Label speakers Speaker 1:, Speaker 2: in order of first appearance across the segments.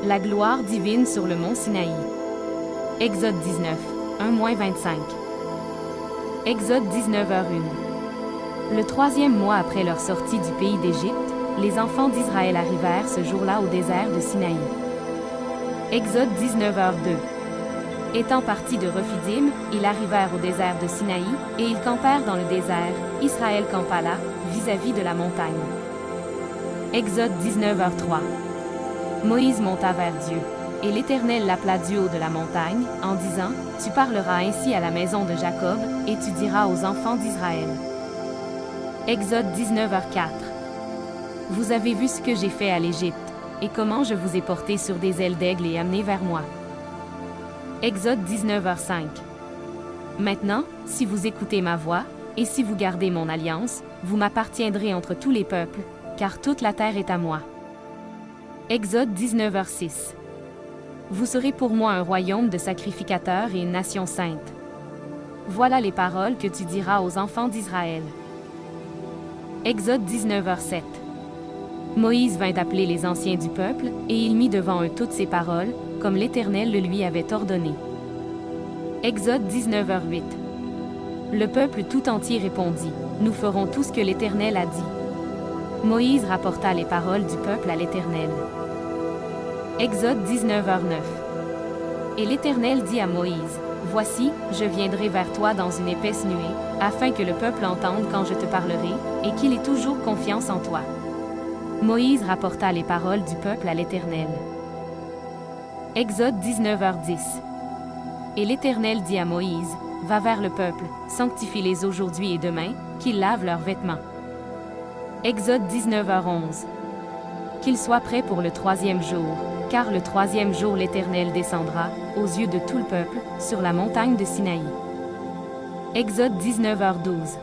Speaker 1: La gloire divine sur le mont Sinaï. Exode 19, 1-25. Exode 19h1. Le troisième mois après leur sortie du pays d'Égypte, les enfants d'Israël arrivèrent ce jour-là au désert de Sinaï. Exode 19h2. Étant partis de Rephidim, ils arrivèrent au désert de Sinaï, et ils campèrent dans le désert. Israël campa là, vis-à-vis de la montagne. Exode 19h3. Moïse monta vers Dieu, et l'Éternel l'appela du haut de la montagne, en disant, « Tu parleras ainsi à la maison de Jacob, et tu diras aux enfants d'Israël. » Exode 19h4. Vous avez vu ce que j'ai fait à l'Égypte, et comment je vous ai porté sur des ailes d'aigle et amené vers moi. Exode 19h5. Maintenant, si vous écoutez ma voix, et si vous gardez mon alliance, vous m'appartiendrez entre tous les peuples, car toute la terre est à moi. Exode 19h6. Vous serez pour moi un royaume de sacrificateurs et une nation sainte. Voilà les paroles que tu diras aux enfants d'Israël. Exode 19h7. Moïse vint appeler les anciens du peuple, et il mit devant eux toutes ces paroles, comme l'Éternel le lui avait ordonné. Exode 19h8. Le peuple tout entier répondit, « Nous ferons tout ce que l'Éternel a dit. » Moïse rapporta les paroles du peuple à l'Éternel. Exode 19h9. Et l'Éternel dit à Moïse, « Voici, je viendrai vers toi dans une épaisse nuée, afin que le peuple entende quand je te parlerai, et qu'il ait toujours confiance en toi. » Moïse rapporta les paroles du peuple à l'Éternel. Exode 19h10. Et l'Éternel dit à Moïse, « Va vers le peuple, sanctifie-les aujourd'hui et demain, qu'ils lavent leurs vêtements. » Exode 19h11. Qu'ils soient prêts pour le troisième jour, car le troisième jour l'Éternel descendra, aux yeux de tout le peuple, sur la montagne de Sinaï. Exode 19h12.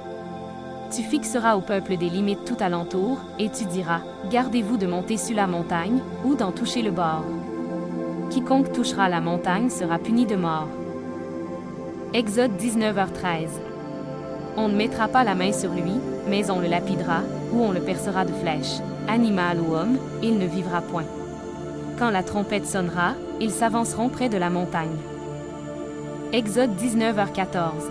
Speaker 1: Tu fixeras au peuple des limites tout alentour, et tu diras, gardez-vous de monter sur la montagne, ou d'en toucher le bord. Quiconque touchera la montagne sera puni de mort. Exode 19h13. On ne mettra pas la main sur lui, mais on le lapidera, ou on le percera de flèches. Animal ou homme, il ne vivra point. Quand la trompette sonnera, ils s'avanceront près de la montagne. Exode 19h14.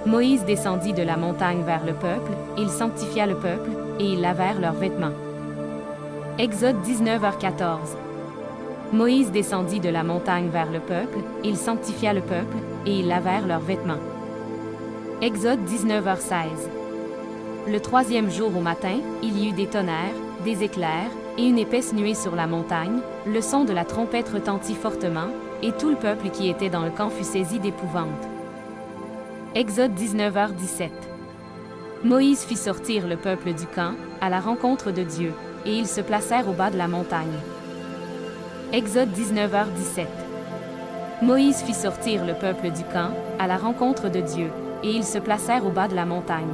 Speaker 1: Moïse descendit de la montagne vers le peuple, il sanctifia le peuple, et ils lavèrent leurs vêtements. Exode 19h14. Moïse descendit de la montagne vers le peuple, il sanctifia le peuple, et ils lavèrent leurs vêtements. Exode 19h16. Le troisième jour au matin, il y eut des tonnerres, des éclairs, et une épaisse nuée sur la montagne, le son de la trompette retentit fortement, et tout le peuple qui était dans le camp fut saisi d'épouvante. Exode 19h17. Moïse fit sortir le peuple du camp, à la rencontre de Dieu, et ils se placèrent au bas de la montagne. Exode 19h17. Moïse fit sortir le peuple du camp, à la rencontre de Dieu, et ils se placèrent au bas de la montagne.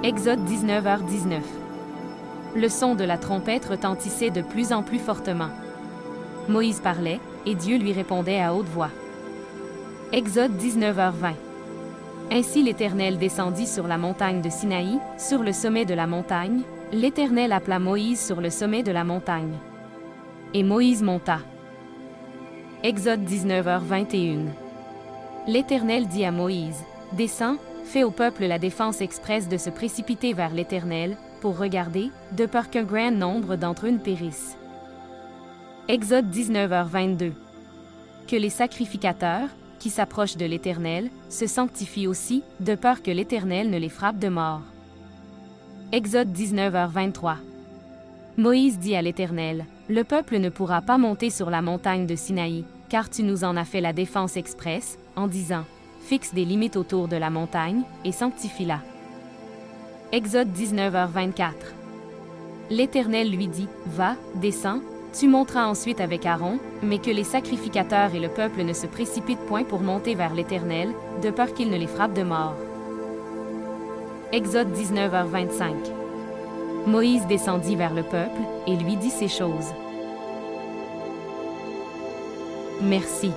Speaker 1: Exode 19h19. Le son de la trompette retentissait de plus en plus fortement. Moïse parlait, et Dieu lui répondait à haute voix. Exode 19h20. Ainsi l'Éternel descendit sur la montagne de Sinaï, sur le sommet de la montagne, l'Éternel appela Moïse sur le sommet de la montagne. Et Moïse monta. Exode 19h21. L'Éternel dit à Moïse, « Descends, fais au peuple la défense expresse de se précipiter vers l'Éternel, pour regarder, de peur qu'un grand nombre d'entre eux ne périssent. » Exode 19h22. Que les sacrificateurs, qui s'approchent de l'Éternel, se sanctifient aussi, de peur que l'Éternel ne les frappe de mort. Exode 19h23. Moïse dit à l'Éternel, « Le peuple ne pourra pas monter sur la montagne de Sinaï, car tu nous en as fait la défense expresse, en disant, fixe des limites autour de la montagne, et sanctifie-la. » Exode 19h24. L'Éternel lui dit, « Va, descends, tu monteras ensuite avec Aaron, mais que les sacrificateurs et le peuple ne se précipitent point pour monter vers l'Éternel, de peur qu'il ne les frappe de mort. » Exode 19h25. Moïse descendit vers le peuple, et lui dit ces choses. Merci.